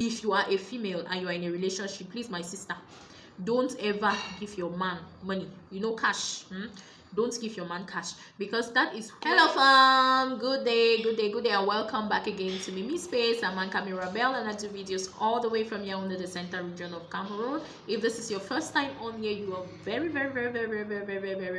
if you are a female and you are in a relationship, please, my sister, don't ever give your man money, cash. Don't give your man cash, because that is hello fam. Good day, and welcome back again to Mimi Space. I'm Anka Mirabel, and I do videos all the way from here under the center region of Cameroon. If this is your first time on here, you are very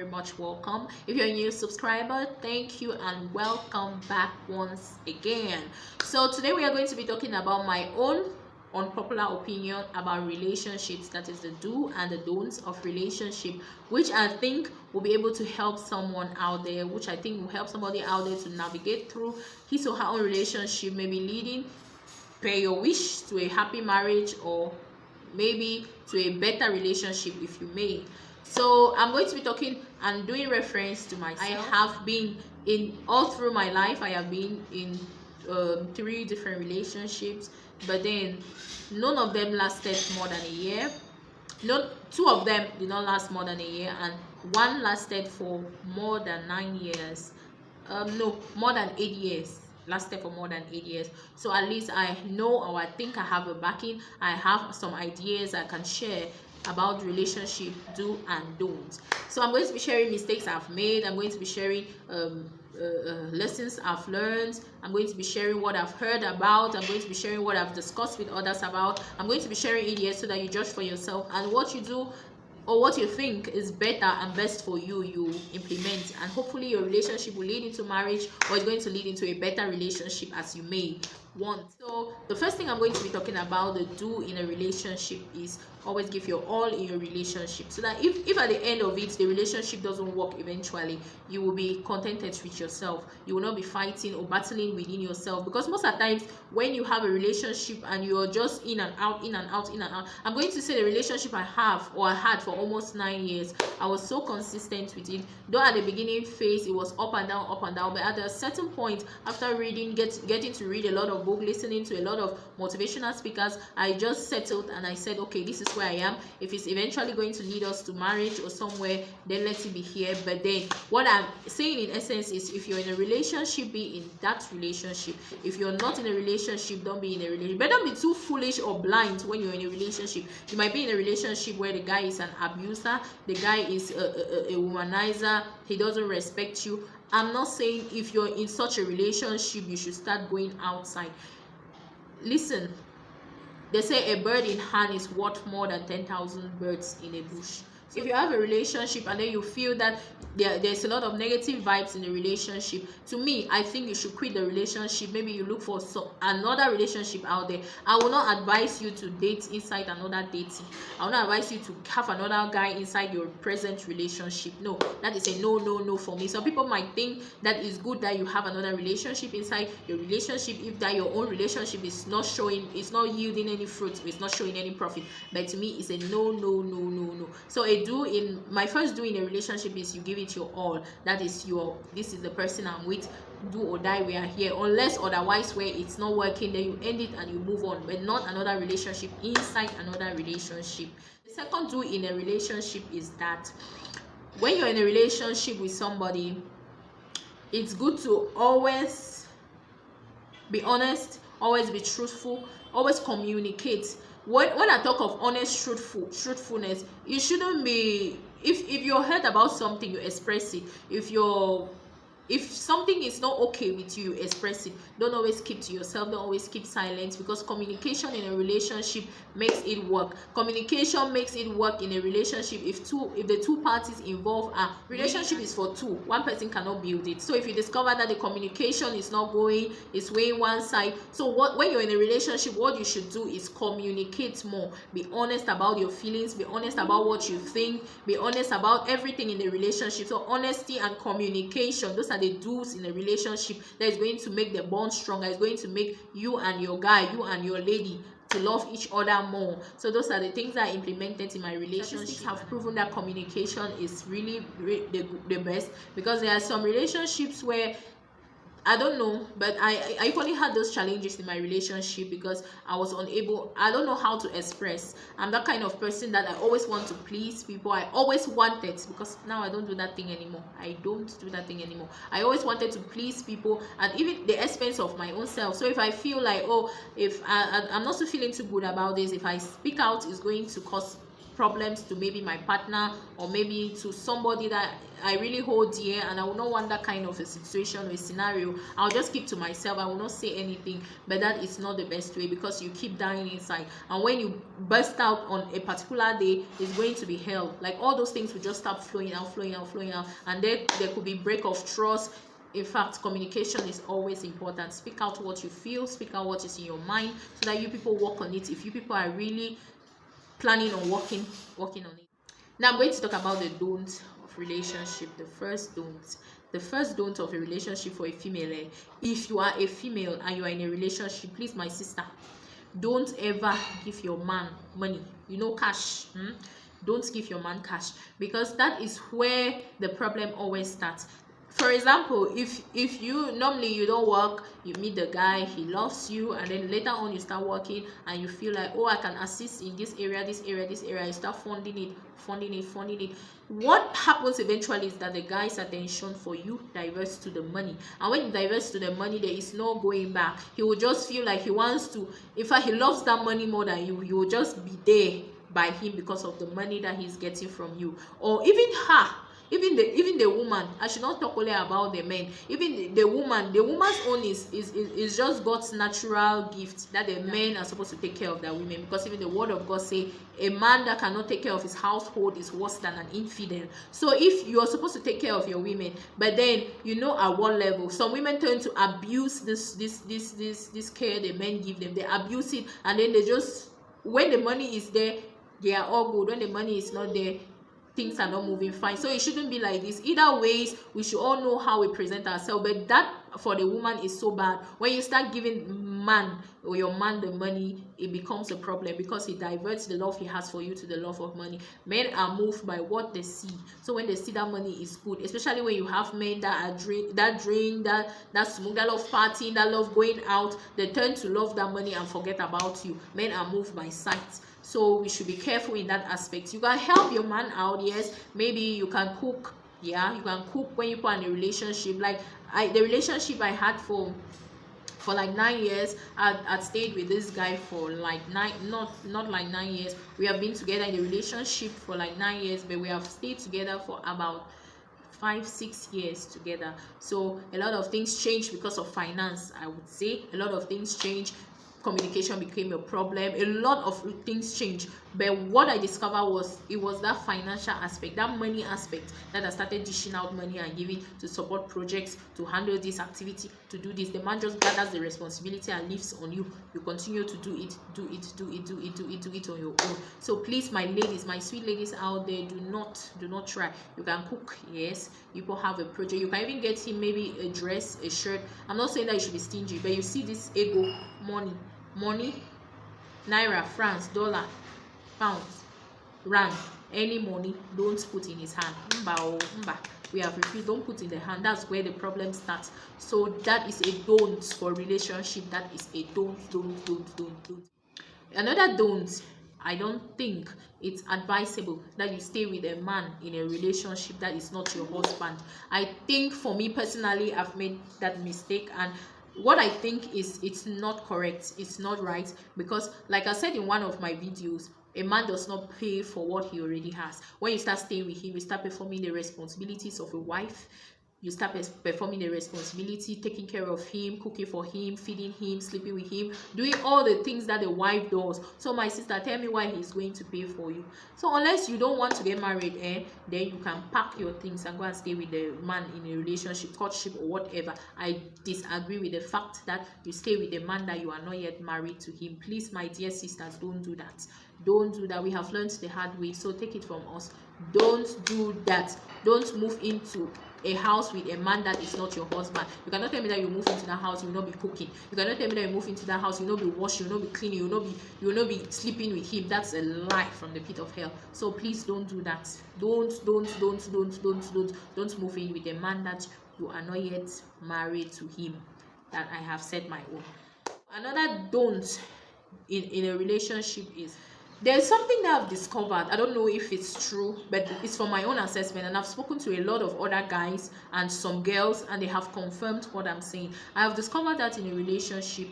much welcome. If you're a new subscriber, thank you and welcome back once again. So today we are going to be talking about my own unpopular opinion about relationships, that is the do and the don'ts of relationship, which I think will be able to help someone out there, which I think will help somebody out there to navigate through his or her own relationship, maybe leading per your wish to a happy marriage, or maybe to a better relationship, if you may. So I'm going to be talking and doing reference to myself. I have been in all through my life, I have been in 3 different relationships, but then none of them lasted more than a year. No, 2 of them did not last more than a year, and 1 lasted for more than 9 years. No, more than 8 years. Lasted for more than 8 years. So at least I know, or I think I have a backing. I have some ideas I can share about relationship do and don't. So I'm going to be sharing mistakes I've made. I'm going to be sharing lessons I've learned. I'm going to be sharing what I've heard about. I'm going to be sharing what I've discussed with others about. I'm going to be sharing ideas so that you judge for yourself, and what you do or what you think is better and best for you, you implement, and hopefully your relationship will lead into marriage, or it's going to lead into a better relationship as you may want. So the first thing I'm going to be talking about, the do in a relationship, is always give your all in your relationship, so that if at the end of it the relationship doesn't work eventually, you will be contented with yourself. You will not be fighting or battling within yourself, because most of the times when you have a relationship and you're just in and out, I'm going to say the relationship I had for almost 9 years, I was so consistent with it. Though at the beginning phase it was up and down, but at a certain point, after getting to read a lot of books, listening to a lot of motivational speakers, I just settled and I said, okay, this is where I am. If it's eventually going to lead us to marriage or somewhere, then let it be here. But then what I'm saying in essence is, if you're in a relationship, be in that relationship. If you're not in a relationship, don't be in a relationship. But don't be too foolish or blind when you're in a relationship. You might be in a relationship where the guy is an abuser, the guy is a womanizer, he doesn't respect you. I'm not saying if you're in such a relationship you should start going outside. Listen, they say a bird in hand is worth more than 10,000 birds in a bush. So if you have a relationship and then you feel that there's a lot of negative vibes in the relationship, to me, I think you should quit the relationship. Maybe you look for another relationship out there. I will not advise you to date inside another dating. I will not advise you to have another guy inside your present relationship. No, that is a no for me. Some people might think that it's good that you have another relationship inside your relationship if that your own relationship is not yielding any fruit, it's not showing any profit. But to me, it's a no. So my first do in a relationship is you give it your all. That is this is the person I'm with, do or die, we are here. Unless otherwise where it's not working, then you end it and you move on, but not another relationship inside another relationship. The second do in a relationship is that when you're in a relationship with somebody, it's good to always be honest, always be truthful, always communicate. When I talk of honest, truthfulness, you shouldn't be, if you're hurt about something, you express it. If something is not okay with you, express it. Don't always keep to yourself. Don't always keep silent, because communication in a relationship makes it work. Communication makes it work in a relationship if the 2 parties involved are, relationship is for 2. One person cannot build it. So if you discover that the communication is not going, it's weighing one side, so when you're in a relationship, what you should do is communicate more. Be honest about your feelings, be honest about what you think, be honest about everything in the relationship. So honesty and communication, those are the do's in a relationship that is going to make the bond stronger. It's going to make you and your guy, you and your lady, to love each other more. So those are the things that I implemented in my relationship. Statistics have proven that communication is really the best, because there are some relationships where I don't know, but I equally had those challenges in my relationship because I was unable. I don't know how to express. I'm that kind of person that I always want to please people. I always wanted, because now I don't do that thing anymore. I don't do that thing anymore. I always wanted to please people, and even the expense of my own self. So if I feel like, oh, if I'm not so feeling too good about this, if I speak out, it's going to cause problems to maybe my partner or maybe to somebody that I really hold dear, and I will not want that kind of a situation or a scenario. I'll just keep to myself. I will not say anything. But that is not the best way, because you keep dying inside, and when you burst out on a particular day, it's going to be hell. Like all those things will just start flowing out, flowing out, flowing out, and then there could be break of trust. In fact, communication is always important. Speak out what you feel, speak out what is in your mind, so that you people work on it. If you people are really planning on working on it. Now I'm going to talk about the don't of relationship. The first don't of a relationship for a female, if you are a female and you are in a relationship, please, my sister, don't ever give your man money, cash. Don't give your man cash, because that is where the problem always starts. For example, if you normally you don't work, you meet the guy, he loves you, and then later on you start working and you feel like, oh, I can assist in this area, this area, this area. You start funding it. What happens eventually is that the guy's attention for you diverts to the money, and when it diverts to the money, there is no going back. He will just feel like he wants to, in fact, he loves that money more than you will just be there by him because of the money that he's getting from you. Or even her, even the woman. I should not talk only about the men. Even the woman's own is just God's natural gift, that the men are supposed to take care of their women, because even the word of God say a man that cannot take care of his household is worse than an infidel. So if you are supposed to take care of your women, but then at what level some women turn to abuse this care the men give them, they abuse it, and then they just, when the money is there, they are all good. When the money is not there, things are not moving fine. So it shouldn't be like this. Either ways, we should all know how we present ourselves, but that for the woman is so bad. When you start giving man or your man the money, it becomes a problem, because it diverts the love he has for you to the love of money. Men are moved by what they see. So when they see that money is good, especially when you have men that drink, that smoke, that love partying, that love going out, they turn to love that money and forget about you. Men are moved by sight. So we should be careful in that aspect. You can help your man out, yes. Maybe you can cook. Yeah, you can cook when you put in a relationship. Like the relationship I had for like 9 years, I'd stayed with this guy for like not like 9 years. We have been together in a relationship for like 9 years, but we have stayed together for about 5-6 years together. So a lot of things changed because of finance. I would say a lot of things changed. Communication became a problem. A lot of things changed, but what I discovered was it was that financial aspect, that money aspect, that I started dishing out money and giving to support projects, to handle this activity, to do this. The man just gathers the responsibility and leaves on you. You continue to do it on your own. So please, my ladies, my sweet ladies out there, do not try. You can cook, yes. People have a project. You can even get him maybe a dress, a shirt. I'm not saying that you should be stingy, but you see this ego, money, naira, francs, dollar, pounds, rand, any money, don't put in his hand. Mba, we have refused. Don't put in the hand. That's where the problem starts. So that is a don't for relationship. That is a don't. Another don't, I don't think it's advisable that you stay with a man in a relationship that is not your husband. I think for me personally, I've made that mistake, and what I think is it's not correct, it's not right, because like I said in one of my videos, a man does not pay for what he already has. When you start staying with him, you start performing the responsibilities of a wife. You start performing the responsibility, taking care of him, cooking for him, feeding him, sleeping with him, doing all the things that a wife does. So my sister, tell me why he's going to pay for you. So unless you don't want to get married, then you can pack your things and go and stay with the man in a relationship, courtship or whatever. I disagree with the fact that you stay with a man that you are not yet married to him. Please, my dear sisters, don't do that. Don't do that. We have learned the hard way, so take it from us. Don't do that. Don't move into a house with a man that is not your husband. You cannot tell me that you move into that house, you will not be cooking. You cannot tell me that you move into that house, you will not be washing, you will not be cleaning, you will not be sleeping with him. That's a lie from the pit of hell. So please don't do that. Don't move in with a man that you are not yet married to him, that I have said my own. Another don't in a relationship is, there's something that I've discovered. I don't know if it's true, but it's from my own assessment, and I've spoken to a lot of other guys and some girls, and they have confirmed what I'm saying. I have discovered that in a relationship,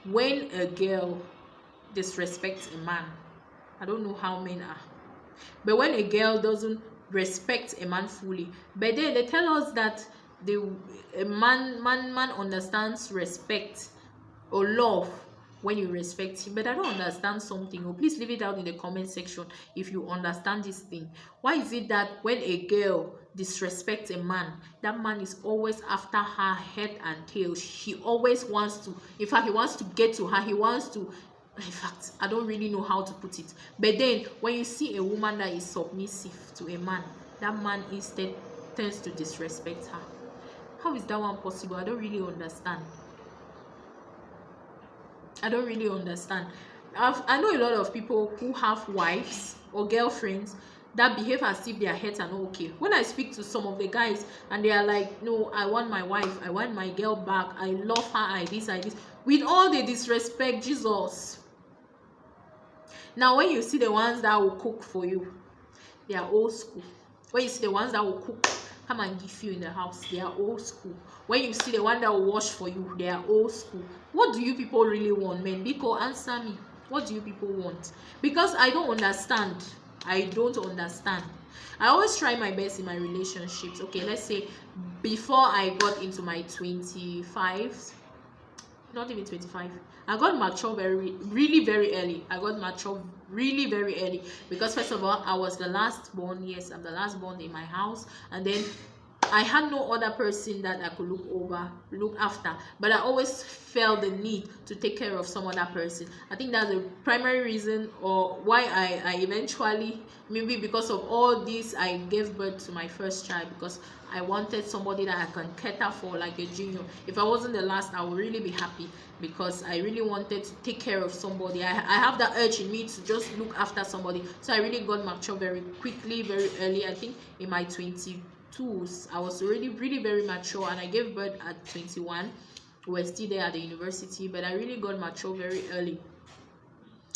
when a girl disrespects a man, I don't know how men are, but when a girl doesn't respect a man fully, but then they tell us that the a man understands respect or love when you respect him. But I don't understand something. Oh, please leave it out in the comment section if you understand this thing. Why is it that when a girl disrespects a man, that man is always after her head and tail? He always wants to, in fact, he wants to get to her, he wants to, in fact, I don't really know how to put it. But then when you see a woman that is submissive to a man, that man instead tends to disrespect her. How is that one possible? I don't really understand. I don't really understand. I know a lot of people who have wives or girlfriends that behave as if their heads are not okay. When I speak to some of the guys and they are like, no, I want my wife, I want my girl back, I love her, I this, with all the disrespect, Jesus. Now, when you see the ones that will cook for you, they are old school. When you see the ones that will cook, come and give you in the house, they are old school. When you see the one that will wash for you, they are old school. What do you people really want, men? Biko, answer me. What do you people want? Because I don't understand. I don't understand. I always try my best in my relationships. Okay, let's say before I got into my 25s, not even 25, I got mature really very early. I got mature really very early because first of all, I was the last born. Yes, I'm the last born in my house, and then I had no other person that I could look after, but I always felt the need to take care of some other person. I think that's the primary reason, or why I eventually, maybe because of all this, I gave birth to my first child, because I wanted somebody that I can cater for like a junior. If I wasn't the last, I would really be happy, because I really wanted to take care of somebody. I have that urge in me to just look after somebody. So I really got mature very quickly, very early. I think in my 22s, I was already really very mature, and I gave birth at 21. We're still there at the university, but I really got mature very early.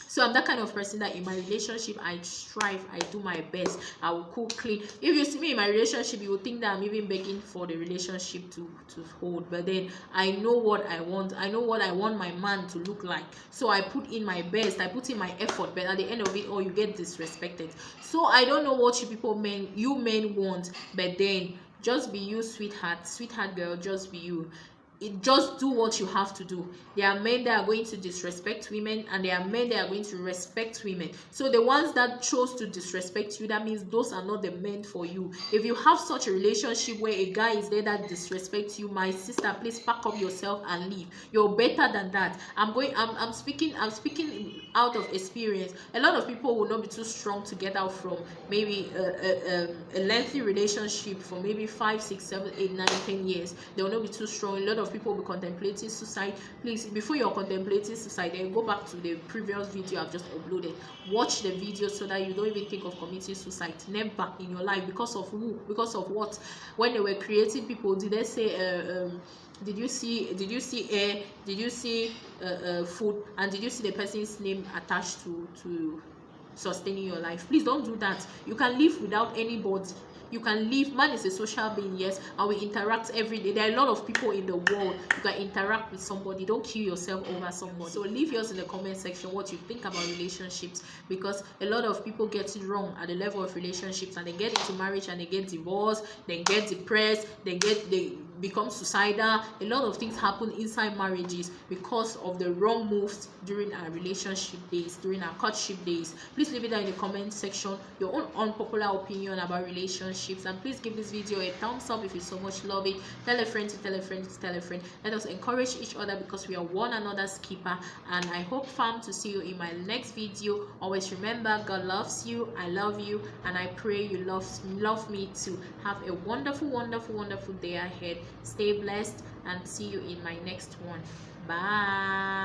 So I'm that kind of person that in my relationship, I strive, I do my best, I will cook, clean. If you see me in my relationship, you will think that I'm even begging for the relationship to hold. But then I know what I want. I know what I want my man to look like. So I put in my best, I put in my effort, but at the end of it all, you get disrespected. So I don't know what you men want, but then just be you, sweetheart girl, just be you. Just do what you have to do. There are men that are going to disrespect women, and there are men that are going to respect women. So the ones that chose to disrespect you, that means those are not the men for you. If you have such a relationship where a guy is there that disrespects you, my sister, please pack up yourself and leave. You're better than that. I'm speaking out of experience. A lot of people will not be too strong to get out from maybe a lengthy relationship for maybe 5, 6, 7, 8, 9, 10 years. They will not be too strong. A lot of people will be contemplating suicide. Please, before you're contemplating suicide, then go back to the previous video I've just uploaded. Watch the video so that you don't even think of committing suicide. Never in your life. Because of who? Because of what? When they were creating people, did they say did you see air, did you see food, and did you see the person's name attached to sustaining your life? Please don't do that. You can live without anybody. You can live. Man is a social being, yes, and we interact every day. There are a lot of people in the world. You can interact with somebody. Don't kill yourself over somebody. So leave yours in the comment section what you think about relationships, because a lot of people get it wrong at the level of relationships, and they get into marriage and they get divorced, they get depressed, they become suicidal. A lot of things happen inside marriages because of the wrong moves during our relationship days, during our courtship days. Please leave it down in the comment section your own unpopular opinion about relationships, and please give this video a thumbs up if you so much love it. Tell a friend to tell a friend to tell a friend. Let us encourage each other, because we are one another's keeper. And I hope, fam, to see you in my next video. Always remember, God loves you, I love you, and I pray you love me too. Have a wonderful day ahead. Stay blessed, and see you in my next one. Bye.